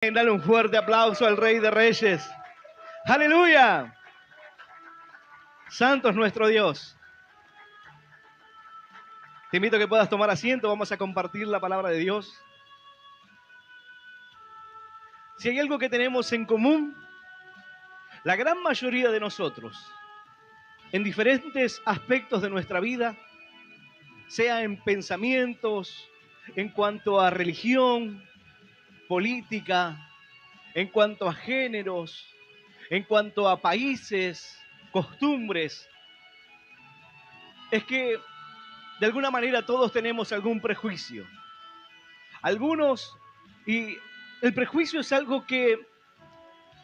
Dale un fuerte aplauso al Rey de Reyes. ¡Aleluya! Santo es nuestro Dios. Te invito a que puedas tomar asiento. Vamos a compartir la palabra de Dios. Si hay algo que tenemos en común, la gran mayoría de nosotros, en diferentes aspectos de nuestra vida, sea en pensamientos, en cuanto a religión, política, en cuanto a géneros, en cuanto a países, costumbres, es que de alguna manera todos tenemos algún prejuicio. Algunos, y el prejuicio es algo que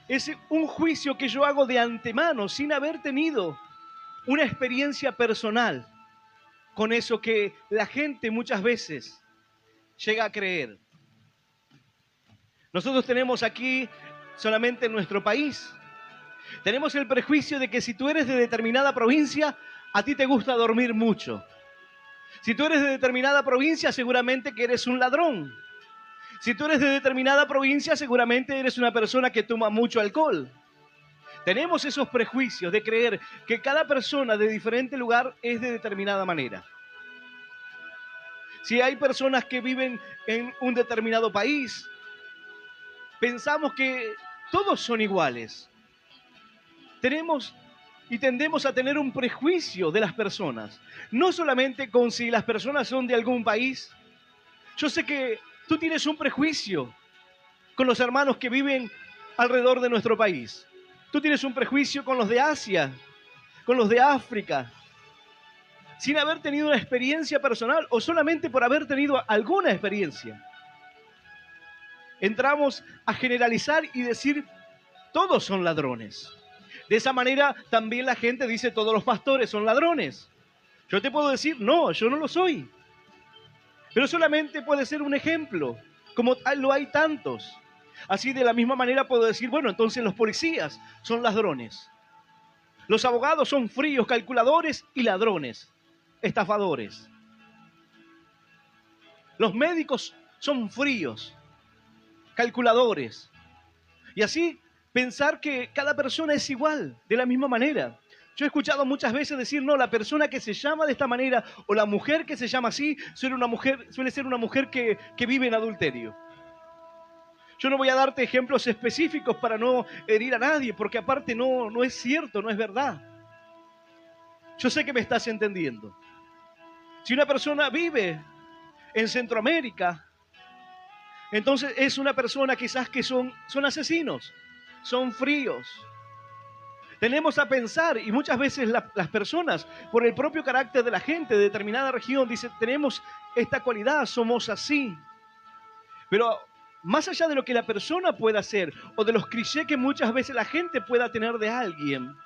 es un juicio que yo hago de antemano sin haber tenido una experiencia personal con eso que la gente muchas veces llega a creer. Nosotros tenemos aquí, solamente en nuestro país, tenemos el prejuicio de que si tú eres de determinada provincia, a ti te gusta dormir mucho. Si tú eres de determinada provincia, seguramente que eres un ladrón. Si tú eres de determinada provincia, seguramente eres una persona que toma mucho alcohol. Tenemos esos prejuicios de creer que cada persona de diferente lugar es de determinada manera. Si hay personas que viven en un determinado país, pensamos que todos son iguales. Tenemos y tendemos a tener un prejuicio de las personas. No solamente con si las personas son de algún país. Yo sé que tú tienes un prejuicio con los hermanos que viven alrededor de nuestro país. Tú tienes un prejuicio con los de Asia, con los de África, sin haber tenido una experiencia personal o solamente por haber tenido alguna experiencia. Entramos a generalizar y decir, todos son ladrones. De esa manera también la gente dice, todos los pastores son ladrones. Yo te puedo decir, no, yo no lo soy. Pero solamente puede ser un ejemplo, como lo hay tantos. Así de la misma manera puedo decir, bueno, entonces los policías son ladrones. Los abogados son fríos, calculadores y ladrones, estafadores. Los médicos son fríos, calculadores. Y así pensar que cada persona es igual, de la misma manera. Yo he escuchado muchas veces decir, no, la persona que se llama de esta manera o la mujer que se llama así suele ser una mujer que vive en adulterio. Yo no voy a darte ejemplos específicos para no herir a nadie, porque aparte no es cierto, no es verdad. Yo sé que me estás entendiendo. Si una persona vive en Centroamérica, entonces es una persona quizás que son asesinos, son fríos. Tenemos a pensar, y muchas veces las personas, por el propio carácter de la gente de determinada región, dicen, tenemos esta cualidad, somos así. Pero más allá de lo que la persona pueda hacer, o de los clichés que muchas veces la gente pueda tener de alguien,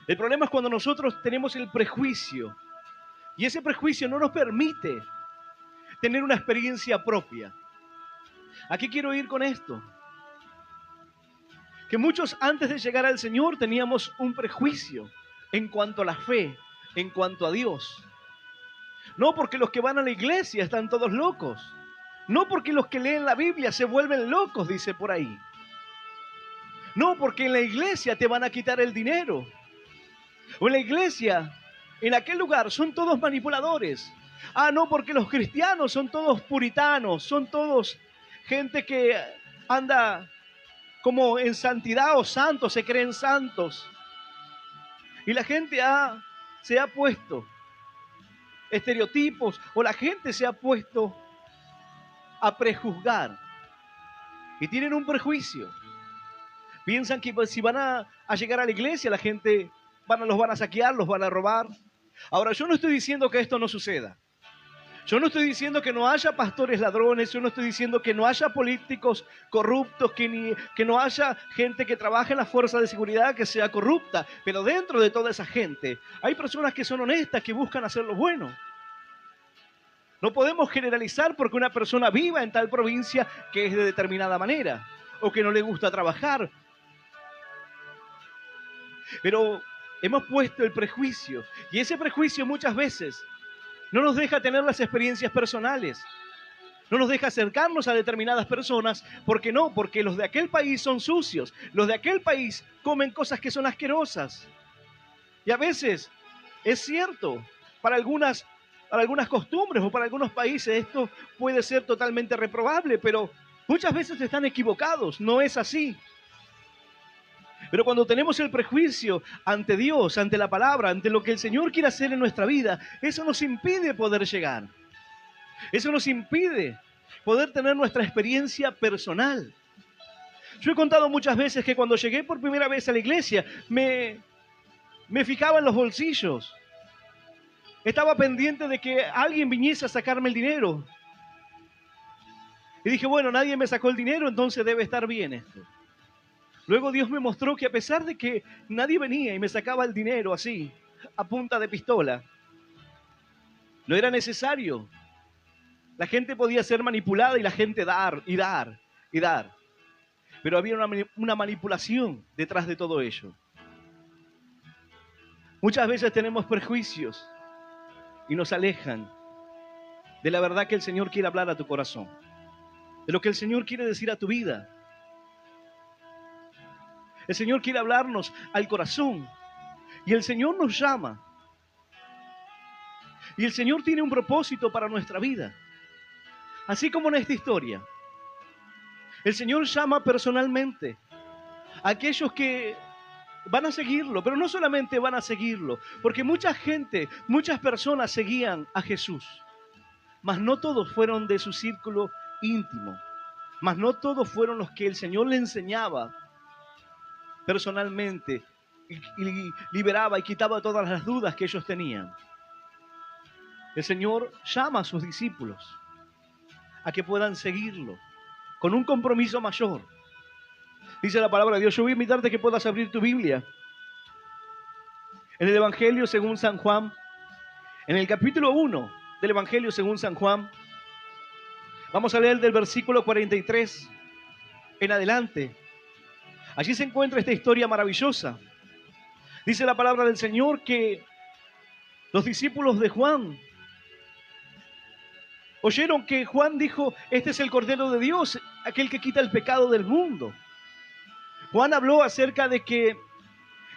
el problema es cuando nosotros tenemos el prejuicio, y ese prejuicio no nos permite tener una experiencia propia. ¿A qué quiero ir con esto? Que muchos antes de llegar al Señor teníamos un prejuicio en cuanto a la fe, en cuanto a Dios. No porque los que van a la iglesia están todos locos. No porque los que leen la Biblia se vuelven locos, dice por ahí. No porque en la iglesia te van a quitar el dinero. O en la iglesia, en aquel lugar, son todos manipuladores. Ah, no, porque los cristianos son todos puritanos, son todos gente que anda como en santidad o santos, se creen santos. Y la gente se ha puesto estereotipos, o la gente se ha puesto a prejuzgar. Y tienen un prejuicio. Piensan que si van a llegar a la iglesia, la gente los van a saquear, los van a robar. Ahora, yo no estoy diciendo que esto no suceda. Yo no estoy diciendo que no haya pastores ladrones, yo no estoy diciendo que no haya políticos corruptos, que no haya gente que trabaje en las fuerzas de seguridad que sea corrupta. Pero dentro de toda esa gente hay personas que son honestas, que buscan hacer lo bueno. No podemos generalizar porque una persona viva en tal provincia que es de determinada manera o que no le gusta trabajar. Pero hemos puesto el prejuicio, y ese prejuicio muchas veces no nos deja tener las experiencias personales. No nos deja acercarnos a determinadas personas. ¿Por qué no? Porque los de aquel país son sucios. Los de aquel país comen cosas que son asquerosas. Y a veces es cierto, para algunas costumbres o para algunos países esto puede ser totalmente reprobable, pero muchas veces están equivocados. No es así. Pero cuando tenemos el prejuicio ante Dios, ante la palabra, ante lo que el Señor quiere hacer en nuestra vida, eso nos impide poder llegar. Eso nos impide poder tener nuestra experiencia personal. Yo he contado muchas veces que cuando llegué por primera vez a la iglesia, me fijaba en los bolsillos. Estaba pendiente de que alguien viniese a sacarme el dinero. Y dije, bueno, nadie me sacó el dinero, entonces debe estar bien esto. Luego Dios me mostró que a pesar de que nadie venía y me sacaba el dinero así, a punta de pistola, no era necesario. La gente podía ser manipulada y la gente dar y dar y dar. Pero había una manipulación detrás de todo ello. Muchas veces tenemos prejuicios y nos alejan de la verdad que el Señor quiere hablar a tu corazón, de lo que el Señor quiere decir a tu vida. El Señor quiere hablarnos al corazón y el Señor nos llama. Y el Señor tiene un propósito para nuestra vida. Así como en esta historia, el Señor llama personalmente a aquellos que van a seguirlo, pero no solamente van a seguirlo, porque mucha gente, muchas personas seguían a Jesús, mas no todos fueron de su círculo íntimo, mas no todos fueron los que el Señor le enseñaba personalmente y liberaba y quitaba todas las dudas que ellos tenían. El Señor llama a sus discípulos a que puedan seguirlo con un compromiso mayor. Dice la palabra de Dios. Yo voy a invitarte a que puedas abrir tu Biblia en el Evangelio según San Juan, en el capítulo 1 del Evangelio según San Juan. Vamos a leer del versículo 43 en adelante. Allí se encuentra esta historia maravillosa. Dice la palabra del Señor que los discípulos de Juan oyeron que Juan dijo, este es el Cordero de Dios, aquel que quita el pecado del mundo. Juan habló acerca de que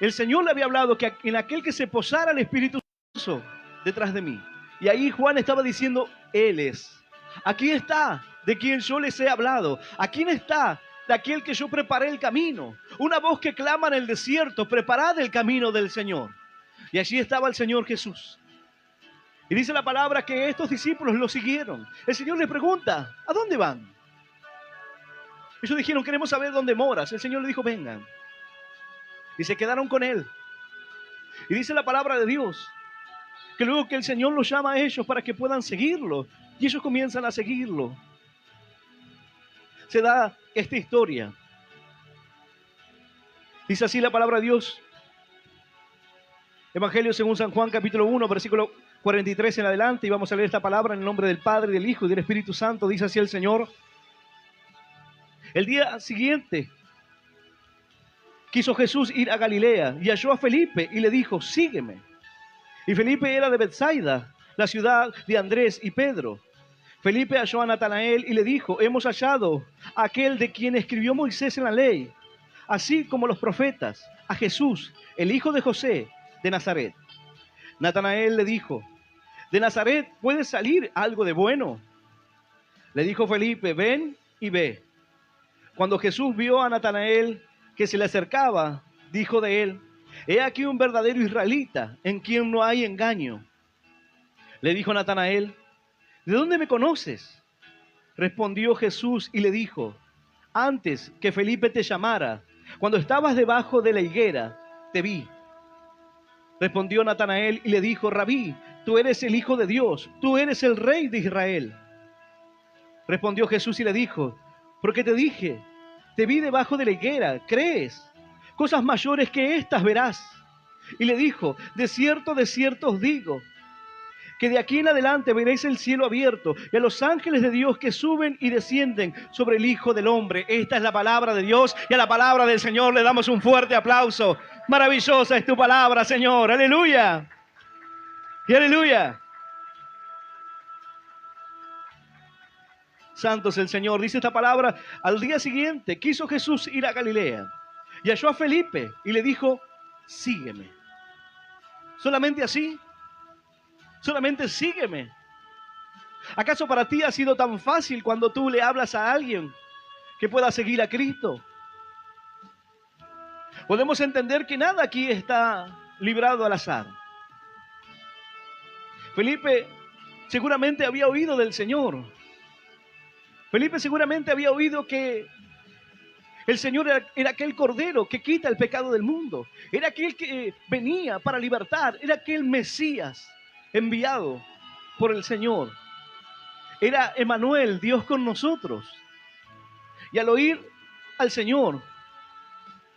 el Señor le había hablado que en aquel que se posara el Espíritu Santo detrás de mí. Y ahí Juan estaba diciendo, Él es. Aquí está de quien yo les he hablado. Aquí está de aquel que yo preparé el camino. Una voz que clama en el desierto, preparad el camino del Señor. Y allí estaba el Señor Jesús. Y dice la palabra que estos discípulos lo siguieron. El Señor les pregunta, ¿a dónde van? Ellos dijeron, queremos saber dónde moras. El Señor les dijo, vengan. Y se quedaron con Él. Y dice la palabra de Dios, que luego que el Señor los llama a ellos para que puedan seguirlo. Y ellos comienzan a seguirlo. Se da esta historia. Dice así la palabra de Dios. Evangelio según San Juan, capítulo 1, versículo 43 en adelante. Y vamos a leer esta palabra en el nombre del Padre, del Hijo y del Espíritu Santo. Dice así el Señor. El día siguiente quiso Jesús ir a Galilea y halló a Felipe y le dijo, sígueme. Y Felipe era de Betsaida, la ciudad de Andrés y Pedro. Felipe halló a Natanael y le dijo, hemos hallado a aquel de quien escribió Moisés en la ley, así como los profetas, a Jesús, el hijo de José, de Nazaret. Natanael le dijo, ¿de Nazaret puede salir algo de bueno? Le dijo Felipe, ven y ve. Cuando Jesús vio a Natanael que se le acercaba, dijo de él, he aquí un verdadero israelita en quien no hay engaño. Le dijo Natanael, ¿de dónde me conoces? Respondió Jesús y le dijo, antes que Felipe te llamara, cuando estabas debajo de la higuera, te vi. Respondió Natanael y le dijo, Rabí, tú eres el Hijo de Dios, tú eres el Rey de Israel. Respondió Jesús y le dijo, porque te dije, te vi debajo de la higuera, ¿crees? Cosas mayores que estas verás. Y le dijo, de cierto os digo, que de aquí en adelante veréis el cielo abierto y a los ángeles de Dios que suben y descienden sobre el Hijo del Hombre. Esta es la palabra de Dios y a la palabra del Señor le damos un fuerte aplauso. Maravillosa es tu palabra, Señor. Aleluya. Y aleluya. Santo es el Señor. Dice esta palabra: al día siguiente quiso Jesús ir a Galilea y halló a Felipe y le dijo: sígueme. Solamente así, solamente sígueme. ¿Acaso para ti ha sido tan fácil cuando tú le hablas a alguien que pueda seguir a Cristo? Podemos entender que nada aquí está librado al azar. Felipe seguramente había oído del Señor. Felipe seguramente había oído que el Señor era aquel Cordero que quita el pecado del mundo. Era aquel que venía para libertar. Era aquel Mesías enviado por el Señor. Era Emmanuel, Dios con nosotros. Y al oír al Señor,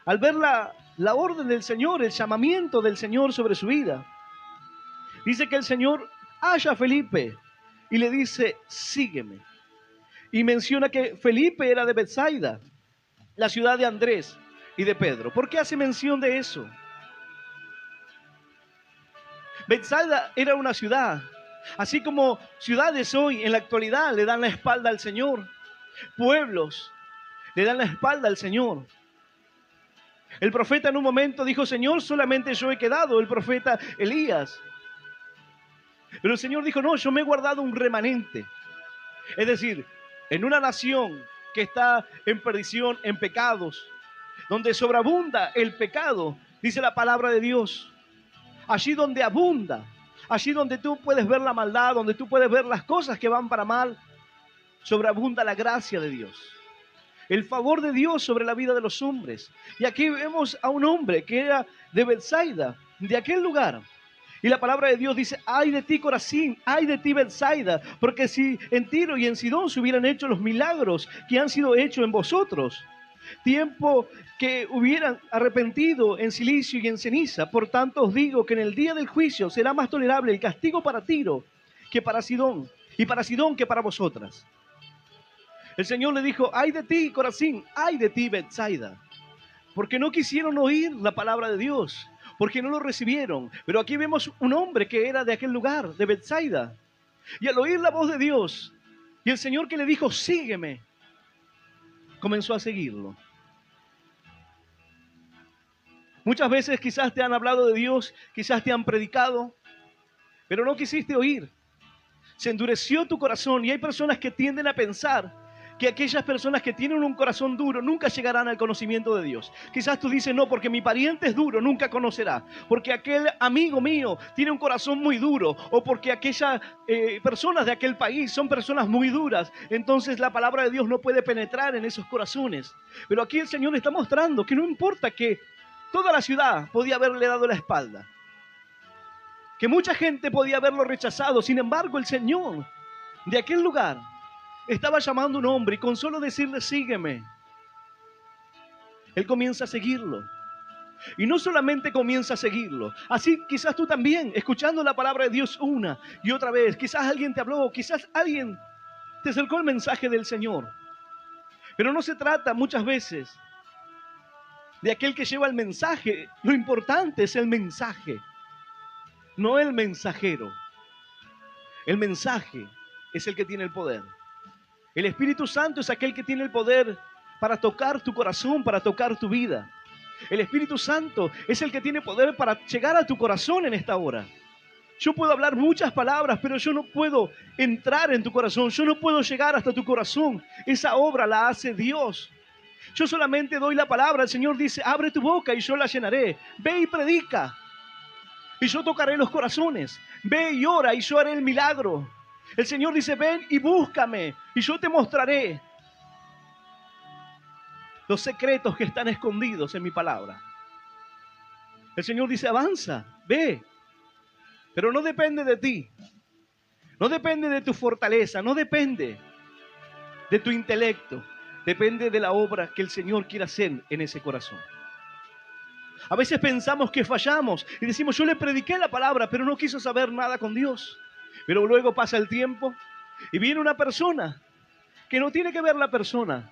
al ver la orden del Señor, el llamamiento del Señor sobre su vida, dice que el Señor halla a Felipe y le dice: sígueme. Y menciona que Felipe era de Betsaida, la ciudad de Andrés y de Pedro. ¿Por qué hace mención de eso? Betsaida era una ciudad, así como ciudades hoy en la actualidad le dan la espalda al Señor, pueblos le dan la espalda al Señor. El profeta en un momento dijo: Señor, solamente yo he quedado, el profeta Elías. Pero el Señor dijo: no, yo me he guardado un remanente. Es decir, en una nación que está en perdición, en pecados, donde sobreabunda el pecado, dice la palabra de Dios, allí donde abunda, allí donde tú puedes ver la maldad, donde tú puedes ver las cosas que van para mal, sobreabunda la gracia de Dios, el favor de Dios sobre la vida de los hombres. Y aquí vemos a un hombre que era de Betsaida, de aquel lugar. Y la palabra de Dios dice: ay de ti, Corazín, ay de ti, Betsaida, porque si en Tiro y en Sidón se hubieran hecho los milagros que han sido hechos en vosotros, tiempo que hubieran arrepentido en silicio y en ceniza, por tanto os digo que en el día del juicio será más tolerable el castigo para Tiro que para Sidón, y para Sidón que para vosotras. El Señor le dijo: ay de ti, Corazín, ay de ti, Betsaida, porque no quisieron oír la palabra de Dios, porque no lo recibieron. Pero aquí vemos un hombre que era de aquel lugar, de Betsaida, y al oír la voz de Dios y el Señor que le dijo: sígueme, comenzó a seguirlo. Muchas veces quizás te han hablado de Dios, quizás te han predicado, pero no quisiste oír. Se endureció tu corazón, y hay personas que tienden a pensar que aquellas personas que tienen un corazón duro nunca llegarán al conocimiento de Dios. Quizás tú dices: no, porque mi pariente es duro, nunca conocerá. Porque aquel amigo mío tiene un corazón muy duro. O porque aquellas personas de aquel país son personas muy duras. Entonces la palabra de Dios no puede penetrar en esos corazones. Pero aquí el Señor está mostrando que no importa que toda la ciudad podía haberle dado la espalda, que mucha gente podía haberlo rechazado. Sin embargo, el Señor de aquel lugar estaba llamando a un hombre, y con solo decirle: sígueme, él comienza a seguirlo. Y no solamente comienza a seguirlo, así quizás tú también, escuchando la palabra de Dios una y otra vez, quizás alguien te habló, quizás alguien te acercó el mensaje del Señor. Pero no se trata muchas veces de aquel que lleva el mensaje. Lo importante es el mensaje, no el mensajero. El mensaje es el que tiene el poder. El Espíritu Santo es aquel que tiene el poder para tocar tu corazón, para tocar tu vida. El Espíritu Santo es el que tiene poder para llegar a tu corazón en esta hora. Yo puedo hablar muchas palabras, pero yo no puedo entrar en tu corazón. Yo no puedo llegar hasta tu corazón. Esa obra la hace Dios. Yo solamente doy la palabra. El Señor dice: abre tu boca y yo la llenaré. Ve y predica, y yo tocaré los corazones. Ve y ora, y yo haré el milagro. El Señor dice: ven y búscame, y yo te mostraré los secretos que están escondidos en mi palabra. El Señor dice: avanza, ve. Pero no depende de ti. No depende de tu fortaleza. No depende de tu intelecto. Depende de la obra que el Señor quiere hacer en ese corazón. A veces pensamos que fallamos y decimos: yo le prediqué la palabra, pero no quiso saber nada con Dios. Pero luego pasa el tiempo y viene una persona que no tiene que ver la persona.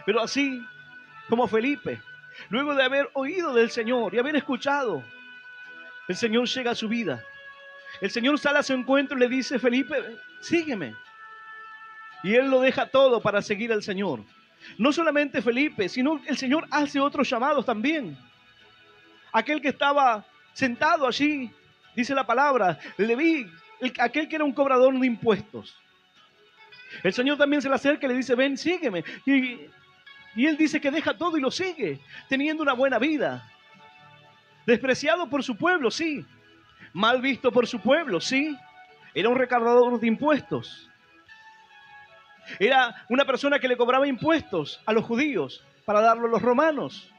Pero así como Felipe, luego de haber oído del Señor y haber escuchado, el Señor llega a su vida. El Señor sale a su encuentro y le dice: Felipe, sígueme. Y él lo deja todo para seguir al Señor. No solamente Felipe, sino el Señor hace otros llamados también. Aquel que estaba sentado allí, dice la palabra, Leví, aquel que era un cobrador de impuestos. El Señor también se le acerca y le dice, ven, sígueme. Y él dice que deja todo y lo sigue, teniendo una buena vida. Despreciado por su pueblo, sí. Mal visto por su pueblo, sí. Era un recaudador de impuestos. Era una persona que le cobraba impuestos a los judíos para darlo a los romanos.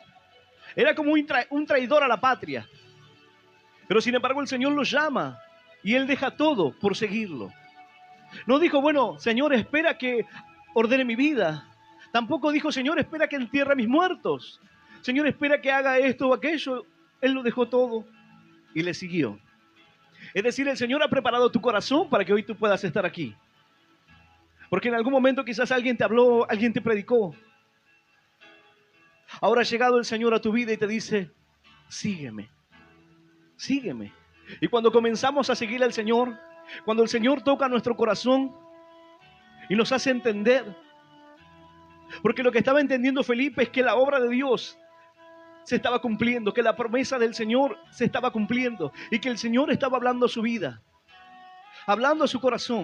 Era como un traidor a la patria. Pero sin embargo el Señor lo llama y él deja todo por seguirlo. No dijo, bueno, Señor, espera que ordene mi vida. Tampoco dijo, Señor, espera que entierre a mis muertos. Señor, espera que haga esto o aquello. Él lo dejó todo y le siguió. Es decir, el Señor ha preparado tu corazón para que hoy tú puedas estar aquí. Porque en algún momento quizás alguien te habló, alguien te predicó. Ahora ha llegado el Señor a tu vida y te dice, sígueme, sígueme. Y cuando comenzamos a seguir al Señor, cuando el Señor toca nuestro corazón y nos hace entender, porque lo que estaba entendiendo Felipe es que la obra de Dios se estaba cumpliendo, que la promesa del Señor se estaba cumpliendo y que el Señor estaba hablando a su vida, hablando a su corazón.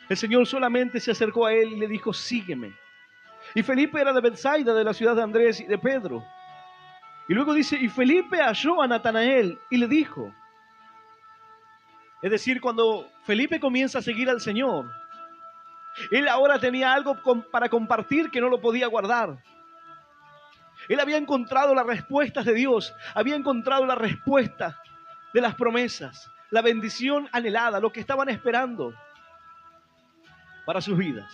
El Señor solamente se acercó a él y le dijo, sígueme. Y Felipe era de Betsaida, de la ciudad de Andrés y de Pedro. Y luego dice, y Felipe halló a Natanael y le dijo. Es decir, cuando Felipe comienza a seguir al Señor, él ahora tenía algo para compartir que no lo podía guardar. Él había encontrado las respuestas de Dios, había encontrado la respuesta de las promesas, la bendición anhelada, lo que estaban esperando para sus vidas.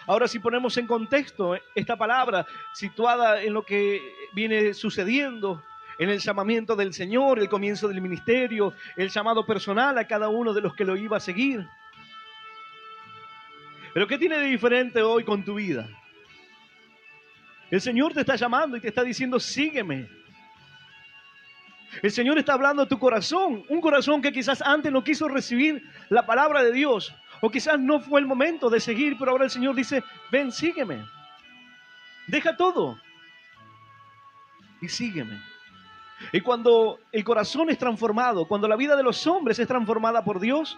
Ahora, si ponemos en contexto esta palabra situada en lo que viene sucediendo, en el llamamiento del Señor, el comienzo del ministerio, el llamado personal a cada uno de los que lo iba a seguir. Pero ¿qué tiene de diferente hoy con tu vida? El Señor te está llamando y te está diciendo, sígueme. El Señor está hablando a tu corazón, un corazón que quizás antes no quiso recibir la palabra de Dios, o quizás no fue el momento de seguir, pero ahora el Señor dice, ven, sígueme. Deja todo y sígueme. Y cuando el corazón es transformado, cuando la vida de los hombres es transformada por Dios,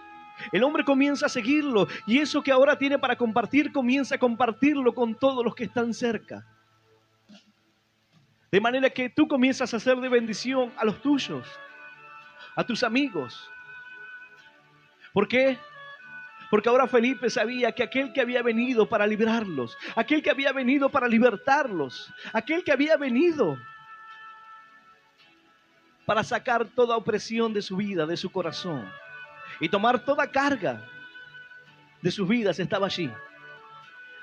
el hombre comienza a seguirlo, y eso que ahora tiene para compartir, comienza a compartirlo con todos los que están cerca. De manera que tú comienzas a hacer de bendición a los tuyos, a tus amigos. ¿Por qué? Porque ahora Felipe sabía que aquel que había venido para librarlos, aquel que había venido para libertarlos, aquel que había venido para sacar toda opresión de su vida, de su corazón, y tomar toda carga de sus vidas, estaba allí.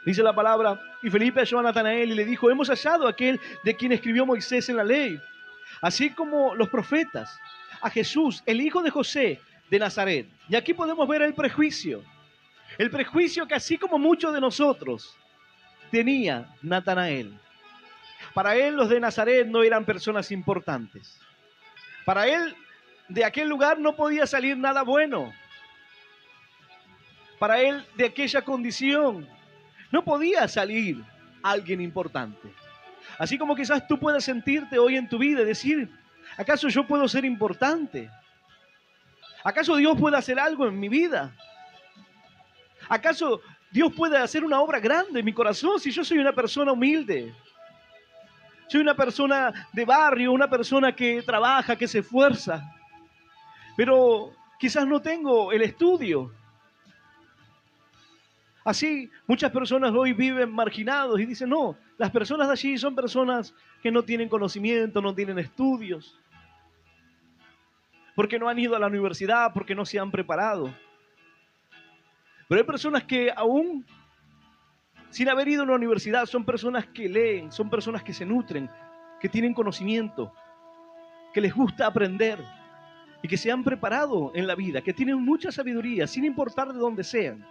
Dice la palabra, y Felipe halló a Natanael y le dijo, hemos hallado a aquel de quien escribió Moisés en la ley, así como los profetas, a Jesús, el hijo de José de Nazaret. Y aquí podemos ver el prejuicio que así como muchos de nosotros tenía Natanael. Para él los de Nazaret no eran personas importantes. Para él de aquel lugar no podía salir nada bueno. Para él de aquella condición no podía salir alguien importante. Así como quizás tú puedes sentirte hoy en tu vida y decir, ¿acaso yo puedo ser importante? ¿Acaso Dios puede hacer algo en mi vida? ¿Acaso Dios puede hacer una obra grande en mi corazón si yo soy una persona humilde? Soy una persona de barrio, una persona que trabaja, que se esfuerza, pero quizás no tengo el estudio. Así, muchas personas hoy viven marginados y dicen, no, las personas de allí son personas que no tienen conocimiento, no tienen estudios, porque no han ido a la universidad, porque no se han preparado. Pero hay personas que aún sin haber ido a una universidad son personas que leen, son personas que se nutren, que tienen conocimiento, que les gusta aprender y que se han preparado en la vida, que tienen mucha sabiduría, sin importar de dónde sean.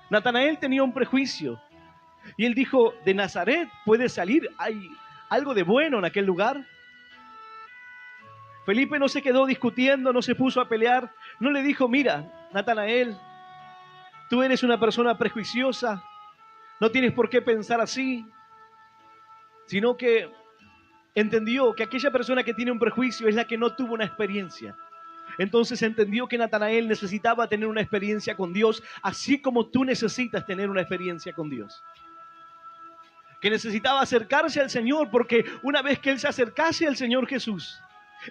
Natanael tenía un prejuicio y él dijo, ¿de Nazaret puede salir? ¿Hay algo de bueno en aquel lugar? Felipe no se quedó discutiendo, no se puso a pelear, no le dijo, mira, Natanael, tú eres una persona prejuiciosa, no tienes por qué pensar así, sino que entendió que aquella persona que tiene un prejuicio es la que no tuvo una experiencia. Entonces entendió que Natanael necesitaba tener una experiencia con Dios, así como tú necesitas tener una experiencia con Dios. Que necesitaba acercarse al Señor, porque una vez que él se acercase al Señor Jesús,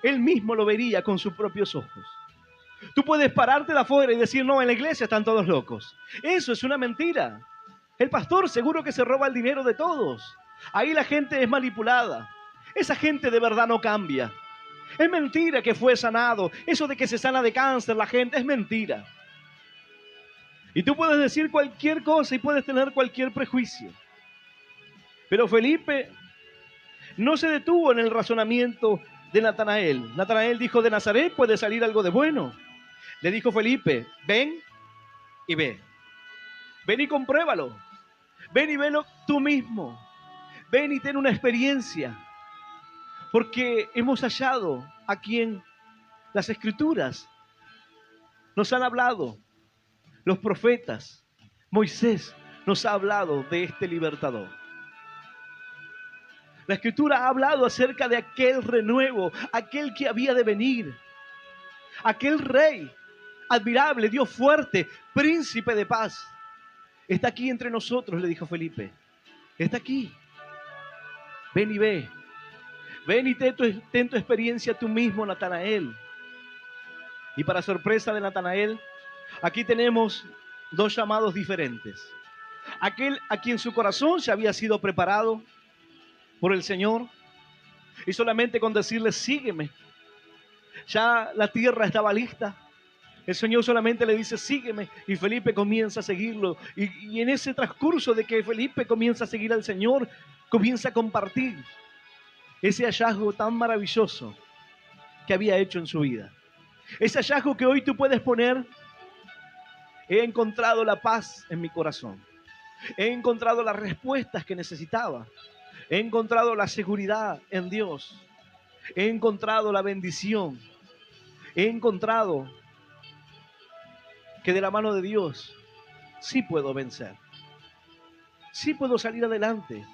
él mismo lo vería con sus propios ojos. Tú puedes pararte de afuera y decir, no, en la iglesia están todos locos. Eso es una mentira. El pastor seguro que se roba el dinero de todos. Ahí la gente es manipulada. Esa gente de verdad no cambia. Es mentira que fue sanado. Eso de que se sana de cáncer la gente es mentira. Y tú puedes decir cualquier cosa y puedes tener cualquier prejuicio. Pero Felipe no se detuvo en el razonamiento de Natanael. Natanael dijo, de Nazaret puede salir algo de bueno. Le dijo Felipe, ven y ve. Ven y compruébalo. Ven y velo tú mismo. Ven y ten una experiencia. Porque hemos hallado a quien las Escrituras nos han hablado. Los profetas, Moisés nos ha hablado de este libertador. La Escritura ha hablado acerca de aquel renuevo, aquel que había de venir, aquel rey admirable, Dios fuerte, príncipe de paz. Está aquí entre nosotros, le dijo Felipe. Está aquí. Ven y ve. Ven y ten tu experiencia tú mismo, Natanael. Y para sorpresa de Natanael, aquí tenemos dos llamados diferentes. Aquel a quien su corazón se había sido preparado por el Señor, y solamente con decirle, sígueme, ya la tierra estaba lista. El Señor solamente le dice, sígueme, y Felipe comienza a seguirlo. Y en ese transcurso de que Felipe comienza a seguir al Señor, comienza a compartir ese hallazgo tan maravilloso que había hecho en su vida. Ese hallazgo que hoy tú puedes poner, he encontrado la paz en mi corazón. He encontrado las respuestas que necesitaba. He encontrado la seguridad en Dios. He encontrado la bendición. He encontrado que de la mano de Dios sí puedo vencer. Sí puedo salir adelante.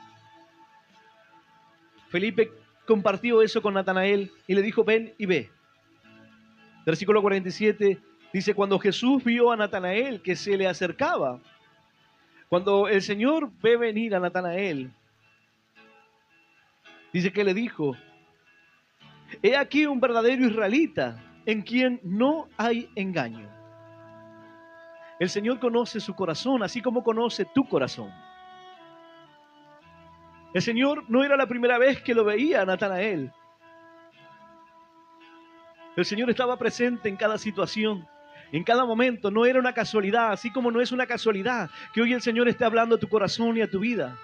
Felipe compartió eso con Natanael y le dijo, ven y ve. Versículo 47 dice, cuando Jesús vio a Natanael que se le acercaba, cuando el Señor ve venir a Natanael, dice que le dijo, he aquí un verdadero israelita en quien no hay engaño. El Señor conoce su corazón, así como conoce tu corazón. El Señor no era la primera vez que lo veía a Natanael. El Señor estaba presente en cada situación, en cada momento. No era una casualidad, así como no es una casualidad que hoy el Señor esté hablando a tu corazón y a tu vida.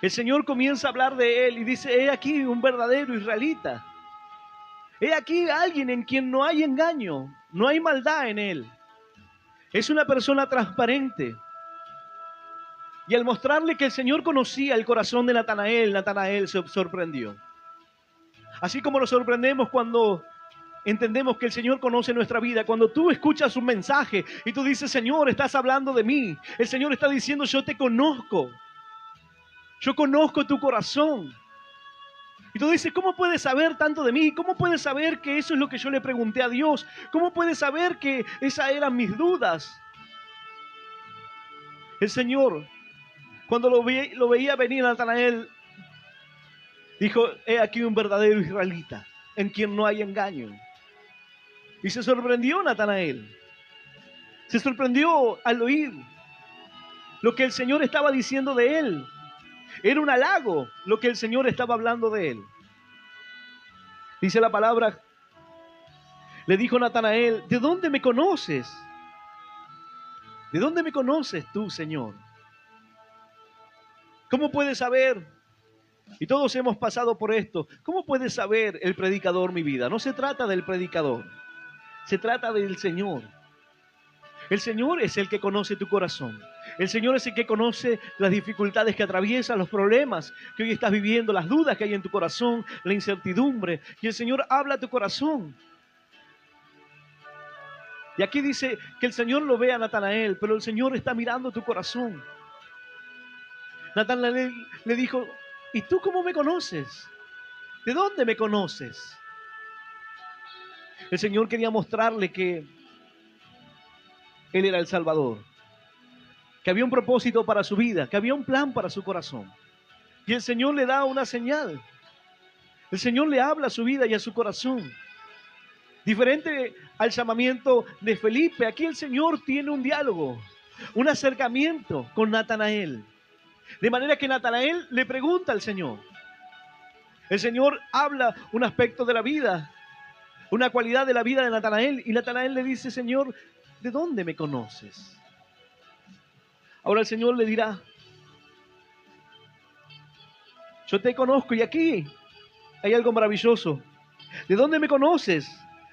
El Señor comienza a hablar de él y dice, he aquí un verdadero israelita. He aquí alguien en quien no hay engaño, no hay maldad en él. Es una persona transparente. Y al mostrarle que el Señor conocía el corazón de Natanael, Natanael se sorprendió. Así como nos sorprendemos cuando entendemos que el Señor conoce nuestra vida. Cuando tú escuchas un mensaje y tú dices, Señor, estás hablando de mí. El Señor está diciendo, yo te conozco. Yo conozco tu corazón. Y tú dices, ¿cómo puedes saber tanto de mí? ¿Cómo puedes saber que eso es lo que yo le pregunté a Dios? ¿Cómo puedes saber que esas eran mis dudas? El Señor, cuando lo veía venir a Natanael, dijo, he aquí un verdadero israelita, en quien no hay engaño. Y se sorprendió Natanael. Se sorprendió al oír lo que el Señor estaba diciendo de él. Era un halago lo que el Señor estaba hablando de él. Dice la palabra, le dijo Natanael, ¿de dónde me conoces? ¿De dónde me conoces tú, Señor? ¿Cómo puedes saber? Y todos hemos pasado por esto. ¿Cómo puede saber el predicador mi vida? No se trata del predicador. Se trata del Señor. El Señor es el que conoce tu corazón. El Señor es el que conoce las dificultades que atraviesas, los problemas que hoy estás viviendo, las dudas que hay en tu corazón, la incertidumbre. Y el Señor habla a tu corazón. Y aquí dice que el Señor lo ve a Natanael, pero el Señor está mirando tu corazón. Natanael le dijo, ¿y tú cómo me conoces? ¿De dónde me conoces? El Señor quería mostrarle que Él era el Salvador, que había un propósito para su vida, que había un plan para su corazón. Y el Señor le da una señal. El Señor le habla a su vida y a su corazón. Diferente al llamamiento de Felipe, aquí el Señor tiene un diálogo, un acercamiento con Natanael. De manera que Natanael le pregunta al Señor. El Señor habla un aspecto de la vida, una cualidad de la vida de Natanael. Y Natanael le dice, Señor, ¿de dónde me conoces? Ahora el Señor le dirá, yo te conozco. Y aquí hay algo maravilloso. ¿De dónde me conoces?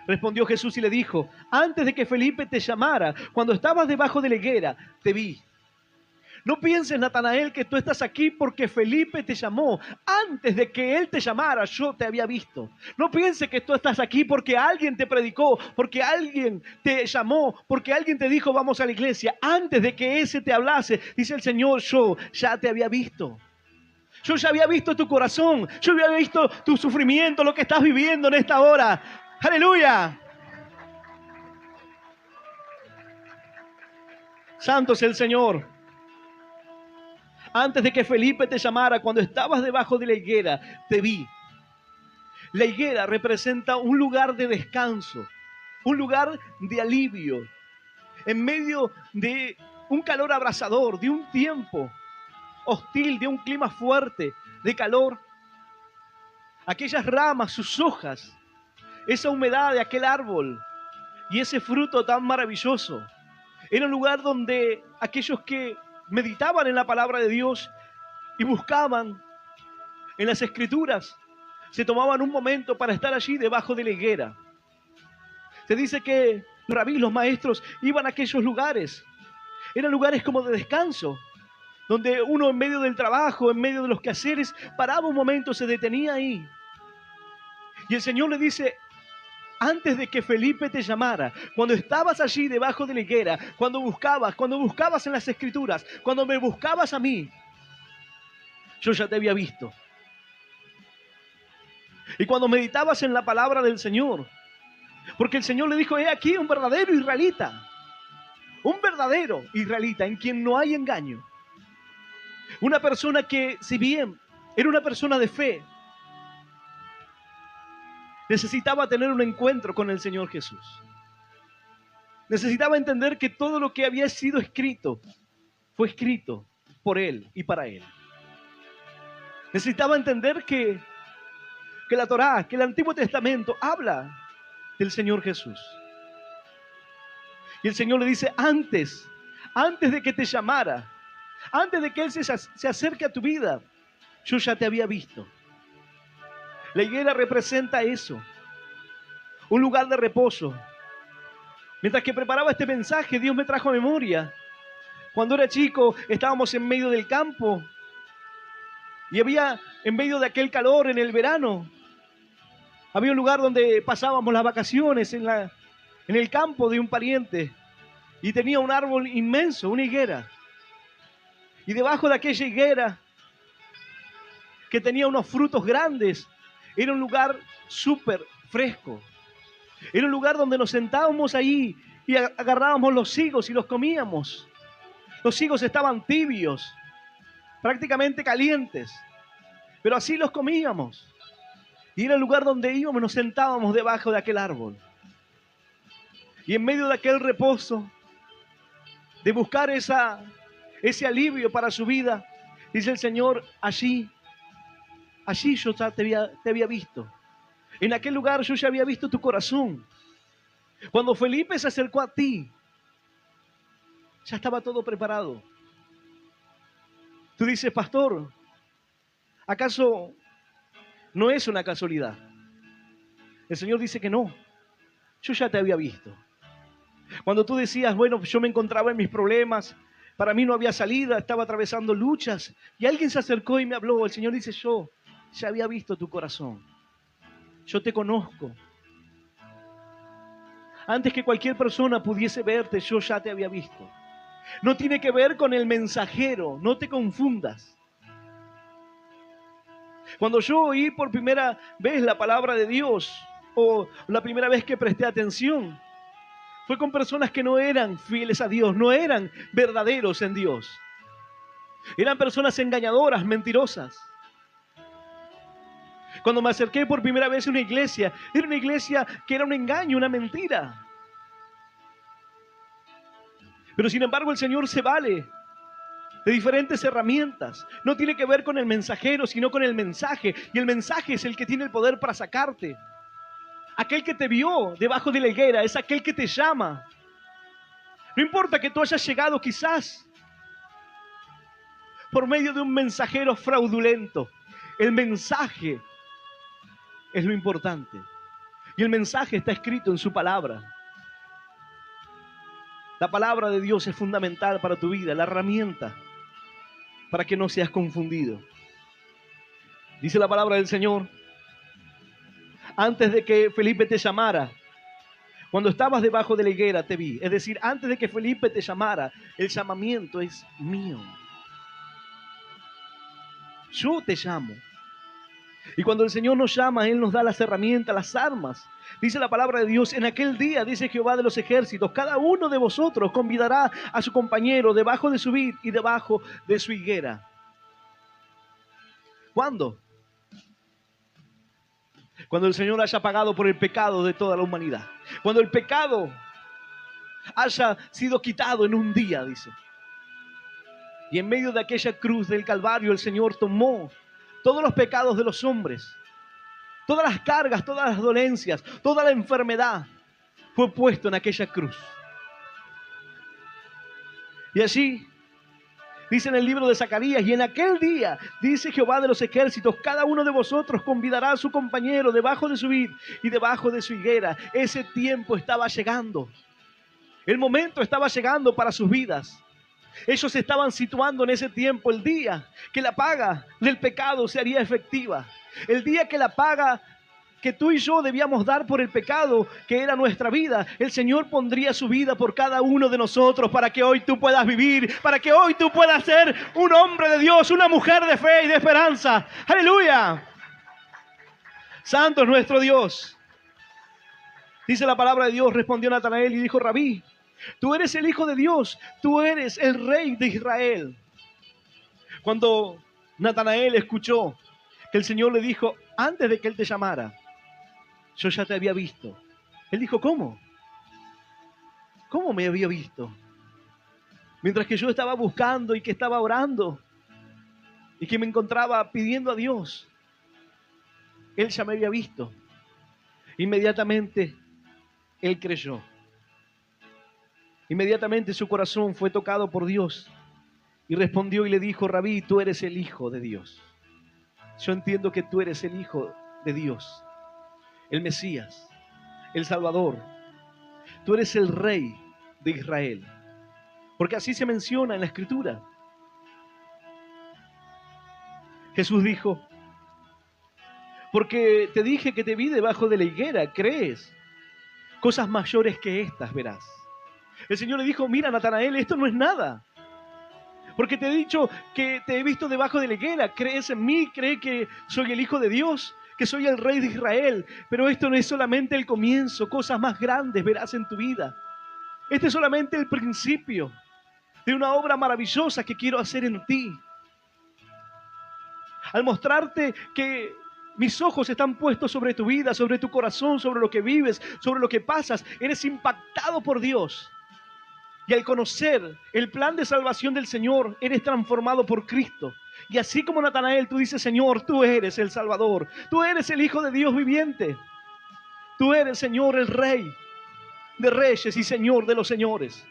Respondió Jesús y le dijo, antes de que Felipe te llamara, cuando estabas debajo de la higuera, te vi. No pienses, Natanael, que tú estás aquí porque Felipe te llamó. Antes de que él te llamara, yo te había visto. No pienses que tú estás aquí porque alguien te predicó, porque alguien te llamó, porque alguien te dijo vamos a la iglesia. Antes de que ese te hablase, dice el Señor, yo ya te había visto. Yo ya había visto tu corazón. Yo había visto tu sufrimiento, lo que estás viviendo en esta hora. ¡Aleluya! Santo es el Señor. Antes de que Felipe te llamara, cuando estabas debajo de la higuera, te vi. La higuera representa un lugar de descanso, un lugar de alivio, en medio de un calor abrasador, de un tiempo hostil, de un clima fuerte, de calor. Aquellas ramas, sus hojas, esa humedad de aquel árbol y ese fruto tan maravilloso, era un lugar donde aquellos que meditaban en la palabra de Dios y buscaban en las escrituras, se tomaban un momento para estar allí debajo de la higuera. Se dice que los rabí, los maestros, iban a aquellos lugares. Eran lugares como de descanso, donde uno en medio del trabajo, en medio de los quehaceres, paraba un momento, se detenía ahí. Y el Señor le dice, antes de que Felipe te llamara, cuando estabas allí debajo de la higuera, cuando buscabas en las escrituras, cuando me buscabas a mí, yo ya te había visto. Y cuando meditabas en la palabra del Señor, porque el Señor le dijo, he aquí un verdadero israelita en quien no hay engaño. Una persona que, si bien era una persona de fe, necesitaba tener un encuentro con el Señor Jesús. Necesitaba entender que todo lo que había sido escrito fue escrito por Él y para Él. Necesitaba entender que la Torá, que el Antiguo Testamento habla del Señor Jesús. Y el Señor le dice, antes de que te llamara, antes de que Él se acerque a tu vida, yo ya te había visto. La higuera representa eso, un lugar de reposo. Mientras que preparaba este mensaje, Dios me trajo a memoria. Cuando era chico, estábamos en medio del campo y había, en medio de aquel calor en el verano, había un lugar donde pasábamos las vacaciones en el campo de un pariente y tenía un árbol inmenso, una higuera. Y debajo de aquella higuera, que tenía unos frutos grandes, era un lugar súper fresco. Era un lugar donde nos sentábamos ahí y agarrábamos los higos y los comíamos. Los higos estaban tibios, prácticamente calientes, pero así los comíamos. Y era el lugar donde íbamos, nos sentábamos debajo de aquel árbol. Y en medio de aquel reposo, de buscar ese alivio para su vida, dice el Señor, allí yo ya te había visto. En aquel lugar yo ya había visto tu corazón. Cuando Felipe se acercó a ti, ya estaba todo preparado. Tú dices, pastor, ¿acaso no es una casualidad? El Señor dice que no. Yo ya te había visto. Cuando tú decías, bueno, yo me encontraba en mis problemas, para mí no había salida, estaba atravesando luchas, y alguien se acercó y me habló. El Señor dice, yo ya había visto tu corazón. Yo te conozco. Antes que cualquier persona pudiese verte, yo ya te había visto. No tiene que ver con el mensajero, no te confundas. Cuando yo oí por primera vez la palabra de Dios, o la primera vez que presté atención, fue con personas que no eran fieles a Dios, no eran verdaderos en Dios. Eran personas engañadoras, mentirosas. Cuando me acerqué por primera vez a una iglesia, era una iglesia que era un engaño, una mentira. Pero sin embargo el Señor se vale de diferentes herramientas. No tiene que ver con el mensajero, sino con el mensaje. Y el mensaje es el que tiene el poder para sacarte. Aquel que te vio debajo de la higuera es aquel que te llama. No importa que tú hayas llegado quizás por medio de un mensajero fraudulento. El mensaje es lo importante. Y el mensaje está escrito en su palabra. La palabra de Dios es fundamental para tu vida, la herramienta para que no seas confundido. Dice la palabra del Señor, antes de que Felipe te llamara, cuando estabas debajo de la higuera te vi. Es decir, antes de que Felipe te llamara, el llamamiento es mío. Yo te llamo. Y cuando el Señor nos llama, Él nos da las herramientas, las armas. Dice la palabra de Dios, en aquel día, dice Jehová de los ejércitos, cada uno de vosotros convidará a su compañero debajo de su vid y debajo de su higuera. ¿Cuándo? Cuando el Señor haya pagado por el pecado de toda la humanidad. Cuando el pecado haya sido quitado en un día, dice. Y en medio de aquella cruz del Calvario, el Señor tomó todos los pecados de los hombres, todas las cargas, todas las dolencias, toda la enfermedad fue puesto en aquella cruz. Y allí dice en el libro de Zacarías, y en aquel día, dice Jehová de los ejércitos, cada uno de vosotros convidará a su compañero debajo de su vid y debajo de su higuera. Ese tiempo estaba llegando. El momento estaba llegando para sus vidas. Ellos estaban situando en ese tiempo el día que la paga del pecado se haría efectiva. El día que la paga que tú y yo debíamos dar por el pecado que era nuestra vida, el Señor pondría su vida por cada uno de nosotros para que hoy tú puedas vivir, para que hoy tú puedas ser un hombre de Dios, una mujer de fe y de esperanza. ¡Aleluya! Santo es nuestro Dios. Dice la palabra de Dios, respondió Natanael y dijo, Rabí, tú eres el Hijo de Dios, tú eres el Rey de Israel. Cuando Natanael escuchó que el Señor le dijo, antes de que Él te llamara, yo ya te había visto. Él dijo, ¿cómo? ¿Cómo me había visto? Mientras que yo estaba buscando y que estaba orando y que me encontraba pidiendo a Dios, Él ya me había visto. Inmediatamente Él creyó. Inmediatamente su corazón fue tocado por Dios y respondió y le dijo, Rabí, tú eres el Hijo de Dios. Yo entiendo que tú eres el Hijo de Dios, el Mesías, el Salvador. Tú eres el Rey de Israel, porque así se menciona en la Escritura. Jesús dijo, porque te dije que te vi debajo de la higuera, ¿crees? Cosas mayores que estas verás. El Señor le dijo, mira Natanael, esto no es nada. Porque te he dicho que te he visto debajo de la higuera. ¿Crees en mí? ¿Cree que soy el Hijo de Dios? ¿Que soy el Rey de Israel? Pero esto no es solamente el comienzo. Cosas más grandes verás en tu vida. Este es solamente el principio de una obra maravillosa que quiero hacer en ti. Al mostrarte que mis ojos están puestos sobre tu vida, sobre tu corazón, sobre lo que vives, sobre lo que pasas, eres impactado por Dios. Y al conocer el plan de salvación del Señor, eres transformado por Cristo. Y así como Natanael, tú dices, Señor, tú eres el Salvador. Tú eres el Hijo de Dios viviente. Tú eres, Señor, el Rey de reyes y Señor de los señores.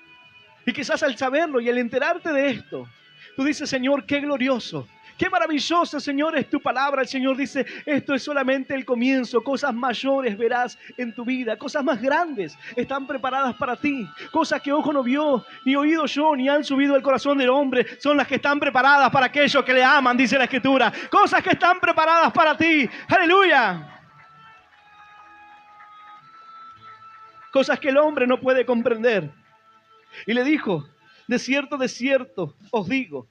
Y quizás al saberlo y al enterarte de esto, tú dices, Señor, qué glorioso Qué maravillosa, Señor, es tu palabra. El Señor dice, esto es solamente el comienzo. Cosas mayores verás en tu vida. Cosas más grandes están preparadas para ti. Cosas que ojo no vio, ni oído yo, ni han subido al corazón del hombre. Son las que están preparadas para aquellos que le aman, dice la Escritura. Cosas que están preparadas para ti. ¡Aleluya! Cosas que el hombre no puede comprender. Y le dijo, de cierto, os digo,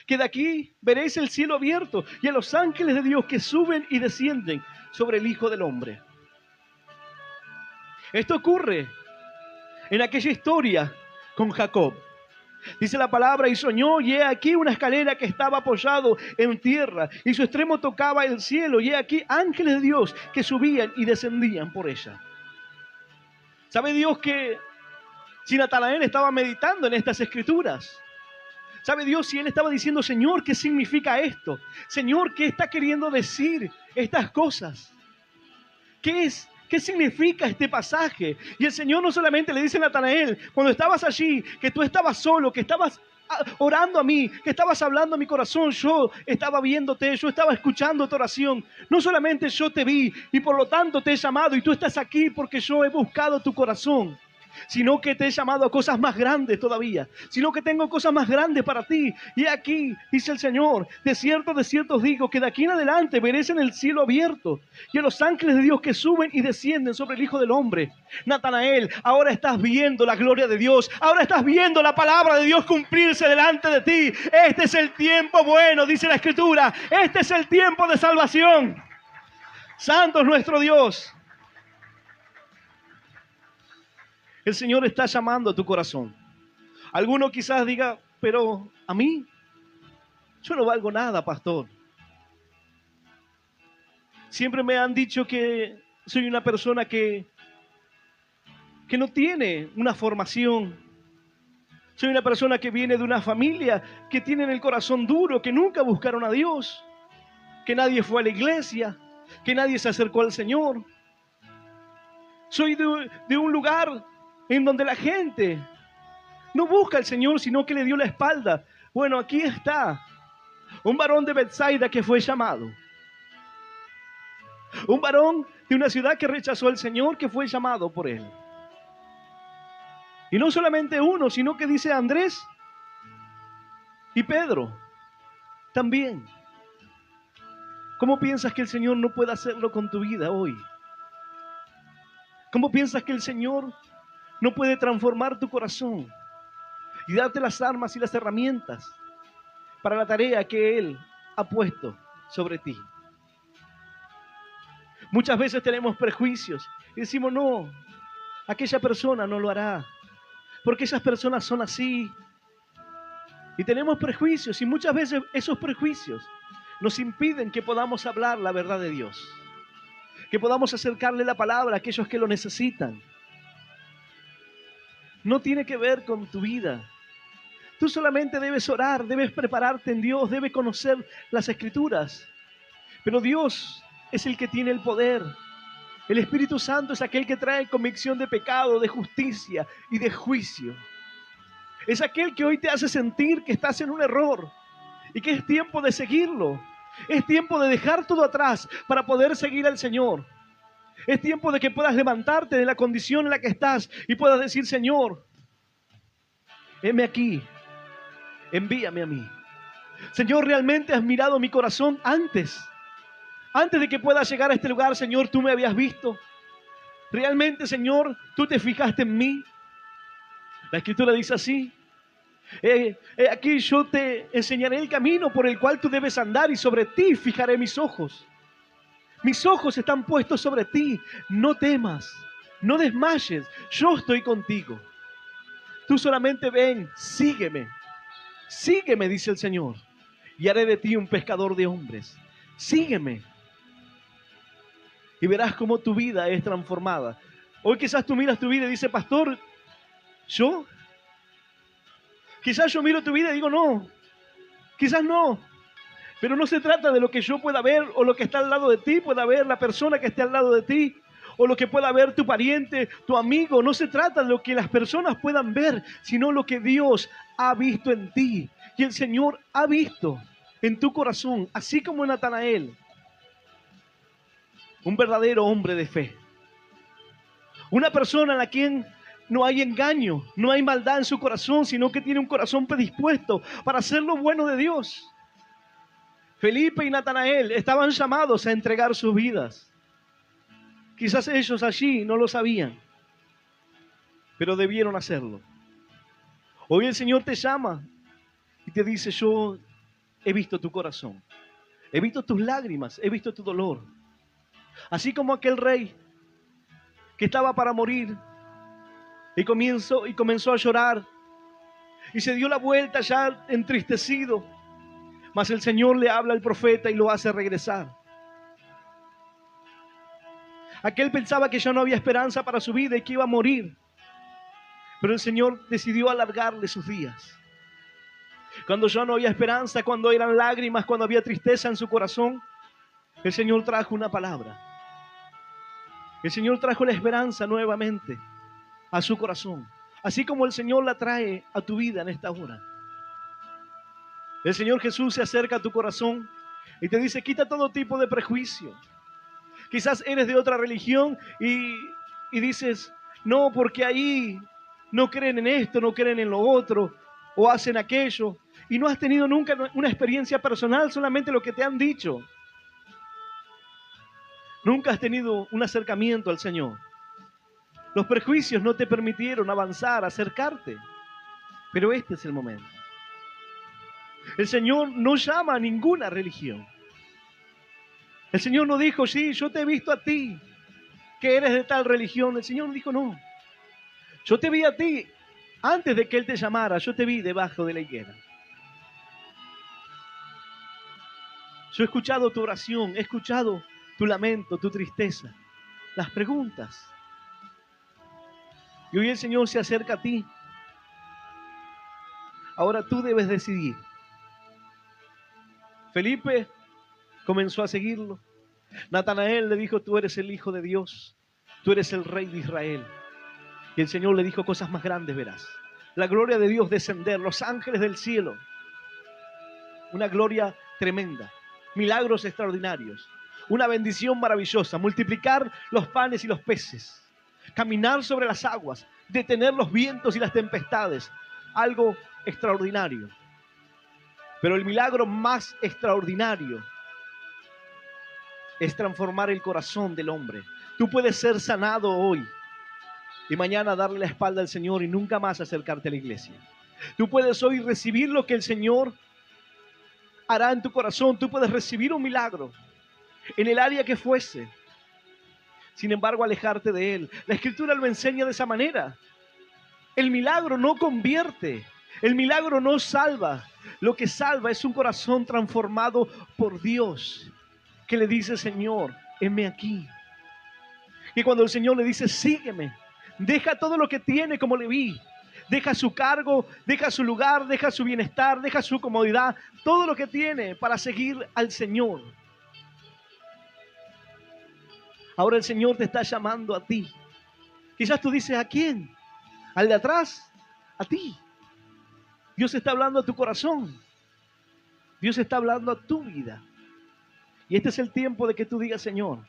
que de aquí veréis el cielo abierto y a los ángeles de Dios que suben y descienden sobre el Hijo del Hombre. Esto ocurre en aquella historia con Jacob. Dice la palabra, y soñó, y he aquí una escalera que estaba apoyado en tierra, y su extremo tocaba el cielo, y he aquí ángeles de Dios que subían y descendían por ella. ¿Sabe Dios que si Natanael estaba meditando en estas escrituras? ¿Sabe Dios si él estaba diciendo, Señor, qué significa esto? Señor, ¿qué está queriendo decir estas cosas? ¿Qué significa este pasaje? Y el Señor no solamente le dice a Natanael, cuando estabas allí, que tú estabas solo, que estabas orando a mí, que estabas hablando a mi corazón, yo estaba viéndote, yo estaba escuchando tu oración. No solamente yo te vi y por lo tanto te he llamado y tú estás aquí porque yo he buscado tu corazón, sino que te he llamado a cosas más grandes todavía, sino que tengo cosas más grandes para ti. Y aquí, dice el Señor, de cierto os digo, que de aquí en adelante veréis en el cielo abierto y a los ángeles de Dios que suben y descienden sobre el Hijo del Hombre. Natanael, ahora estás viendo la gloria de Dios, ahora estás viendo la palabra de Dios cumplirse delante de ti. Este es el tiempo bueno, dice la Escritura, este es el tiempo de salvación. Santo es nuestro Dios. El Señor está llamando a tu corazón. Alguno quizás diga, pero a mí, yo no valgo nada, pastor. Siempre me han dicho que soy una persona que no tiene una formación. Soy una persona que viene de una familia que tiene el corazón duro, que nunca buscaron a Dios, que nadie fue a la iglesia, que nadie se acercó al Señor. Soy de un lugar en donde la gente no busca al Señor, sino que le dio la espalda. Bueno, aquí está un varón de Betsaida que fue llamado. Un varón de una ciudad que rechazó al Señor, que fue llamado por él. Y no solamente uno, sino que dice Andrés y Pedro también. ¿Cómo piensas que el Señor no puede hacerlo con tu vida hoy? ¿Cómo piensas que el Señor no puede transformar tu corazón y darte las armas y las herramientas para la tarea que Él ha puesto sobre ti? Muchas veces tenemos prejuicios y decimos, no, aquella persona no lo hará, porque esas personas son así. Y tenemos prejuicios y muchas veces esos prejuicios nos impiden que podamos hablar la verdad de Dios, que podamos acercarle la palabra a aquellos que lo necesitan. No tiene que ver con tu vida. Tú solamente debes orar, debes prepararte en Dios, debes conocer las Escrituras. Pero Dios es el que tiene el poder. El Espíritu Santo es aquel que trae convicción de pecado, de justicia y de juicio. Es aquel que hoy te hace sentir que estás en un error y que es tiempo de seguirlo. Es tiempo de dejar todo atrás para poder seguir al Señor. Es tiempo de que puedas levantarte de la condición en la que estás y puedas decir, Señor, heme aquí, envíame a mí. Señor, realmente has mirado mi corazón antes de que pueda llegar a este lugar. Señor, tú me habías visto. Realmente, Señor, tú te fijaste en mí. La Escritura dice así. Aquí yo te enseñaré el camino por el cual tú debes andar y sobre ti fijaré mis ojos. Mis ojos están puestos sobre ti. No temas, no desmayes. Yo estoy contigo. Tú solamente ven, sígueme. Sígueme, dice el Señor, y haré de ti un pescador de hombres. Sígueme. Y verás cómo tu vida es transformada. Hoy quizás tú miras tu vida y dices, pastor, ¿yo? Quizás yo miro tu vida y digo, no. Quizás no. Pero no se trata de lo que yo pueda ver o lo que está al lado de ti pueda ver la persona que esté al lado de ti o lo que pueda ver tu pariente, tu amigo. No se trata de lo que las personas puedan ver, sino lo que Dios ha visto en ti. Y el Señor ha visto en tu corazón, así como Natanael, un verdadero hombre de fe. Una persona en la quien no hay engaño, no hay maldad en su corazón, sino que tiene un corazón predispuesto para hacer lo bueno de Dios. Felipe y Natanael estaban llamados a entregar sus vidas. Quizás ellos allí no lo sabían, pero debieron hacerlo. Hoy el Señor te llama y te dice: yo he visto tu corazón, he visto tus lágrimas, he visto tu dolor. Así como aquel rey que estaba para morir y comenzó a llorar y se dio la vuelta ya entristecido, mas el Señor le habla al profeta y lo hace regresar. Aquel pensaba que ya no había esperanza para su vida y que iba a morir, pero el Señor decidió alargarle sus días. Cuando ya no había esperanza, cuando eran lágrimas, cuando había tristeza en su corazón, el Señor trajo una palabra. El Señor trajo la esperanza nuevamente a su corazón, así como el Señor la trae a tu vida en esta hora. El Señor Jesús se acerca a tu corazón y te dice: quita todo tipo de prejuicio. Quizás eres de otra religión y dices: no, porque ahí no creen en esto, no creen en lo otro, o hacen aquello, y no has tenido nunca una experiencia personal, solamente lo que te han dicho. Nunca has tenido un acercamiento al Señor. Los prejuicios no te permitieron avanzar, acercarte, pero este es el momento. El Señor no llama a ninguna religión. El Señor no dijo: sí, yo te he visto a ti, que eres de tal religión. El Señor dijo: no, yo te vi a ti antes de que Él te llamara, yo te vi debajo de la higuera. Yo he escuchado tu oración, he escuchado tu lamento, tu tristeza, las preguntas. Y hoy el Señor se acerca a ti. Ahora tú debes decidir. Felipe comenzó a seguirlo. Natanael le dijo: tú eres el Hijo de Dios, tú eres el Rey de Israel. Y el Señor le dijo: cosas más grandes verás. La gloria de Dios descender, los ángeles del cielo. Una gloria tremenda, milagros extraordinarios, una bendición maravillosa, multiplicar los panes y los peces, caminar sobre las aguas, detener los vientos y las tempestades, algo extraordinario. Pero el milagro más extraordinario es transformar el corazón del hombre. Tú puedes ser sanado hoy y mañana darle la espalda al Señor y nunca más acercarte a la iglesia. Tú puedes hoy recibir lo que el Señor hará en tu corazón. Tú puedes recibir un milagro en el área que fuese. Sin embargo, alejarte de Él. La Escritura lo enseña de esa manera. El milagro no convierte. El milagro no salva. Lo que salva es un corazón transformado por Dios, que le dice: Señor, heme aquí. Y cuando el Señor le dice: sígueme, deja todo lo que tiene como Leví, deja su cargo, deja su lugar, deja su bienestar, deja su comodidad, todo lo que tiene para seguir al Señor. Ahora el Señor te está llamando a ti. Quizás tú dices: ¿a quién? ¿Al de atrás? A ti. Dios está hablando a tu corazón. Dios está hablando a tu vida. Y este es el tiempo de que tú digas: Señor,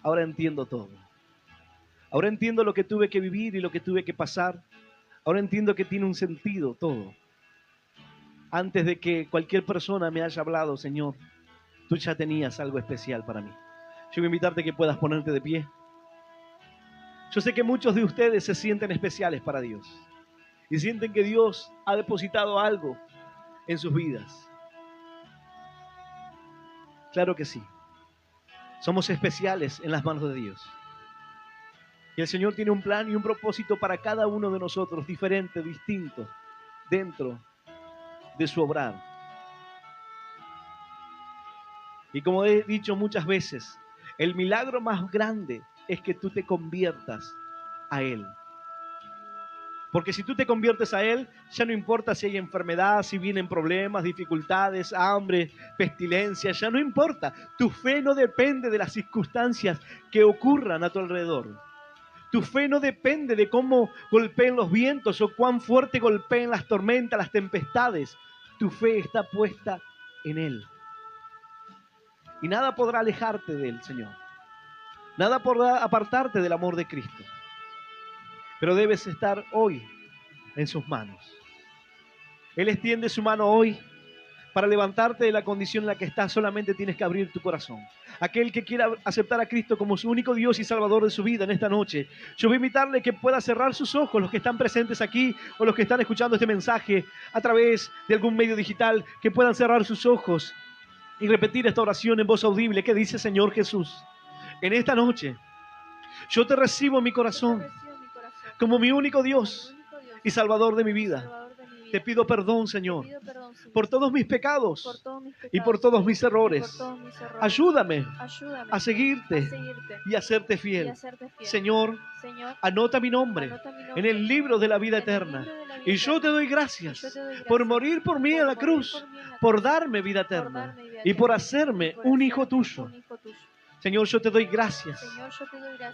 ahora entiendo todo. Ahora entiendo lo que tuve que vivir y lo que tuve que pasar. Ahora entiendo que tiene un sentido todo. Antes de que cualquier persona me haya hablado, Señor, tú ya tenías algo especial para mí. Yo voy a invitarte a que puedas ponerte de pie. Yo sé que muchos de ustedes se sienten especiales para Dios y sienten que Dios ha depositado algo en sus vidas. Claro que sí. Somos especiales en las manos de Dios. Y el Señor tiene un plan y un propósito para cada uno de nosotros, diferente, distinto, dentro de su obrar. Y como he dicho muchas veces, el milagro más grande es que tú te conviertas a Él. Porque si tú te conviertes a Él, ya no importa si hay enfermedad, si vienen problemas, dificultades, hambre, pestilencia, ya no importa. Tu fe no depende de las circunstancias que ocurran a tu alrededor. Tu fe no depende de cómo golpeen los vientos o cuán fuerte golpeen las tormentas, las tempestades. Tu fe está puesta en Él. Y nada podrá alejarte de Él, Señor. Nada podrá apartarte del amor de Cristo. Pero debes estar hoy en sus manos. Él extiende su mano hoy para levantarte de la condición en la que estás. Solamente tienes que abrir tu corazón. Aquel que quiera aceptar a Cristo como su único Dios y Salvador de su vida en esta noche, yo voy a invitarle que pueda cerrar sus ojos, los que están presentes aquí o los que están escuchando este mensaje a través de algún medio digital, que puedan cerrar sus ojos y repetir esta oración en voz audible que dice: Señor Jesús, en esta noche yo te recibo en mi corazón como mi único Dios y Salvador de mi vida. Te pido perdón, Señor, por todos mis pecados y por todos mis errores. Ayúdame a seguirte y a serte fiel. Señor, anota mi nombre en el libro de la vida eterna. Y yo te doy gracias por morir por mí en la cruz, por darme vida eterna y por hacerme un hijo tuyo. Señor, yo te doy gracias.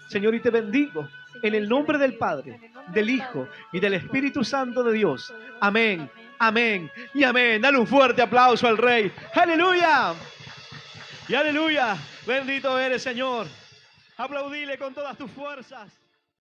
Señor, y te bendigo en el nombre del Padre, del Hijo y del Espíritu Santo de Dios. Amén, amén y amén. Dale un fuerte aplauso al Rey. ¡Aleluya! Y aleluya. Bendito eres, Señor. Aplaudile con todas tus fuerzas.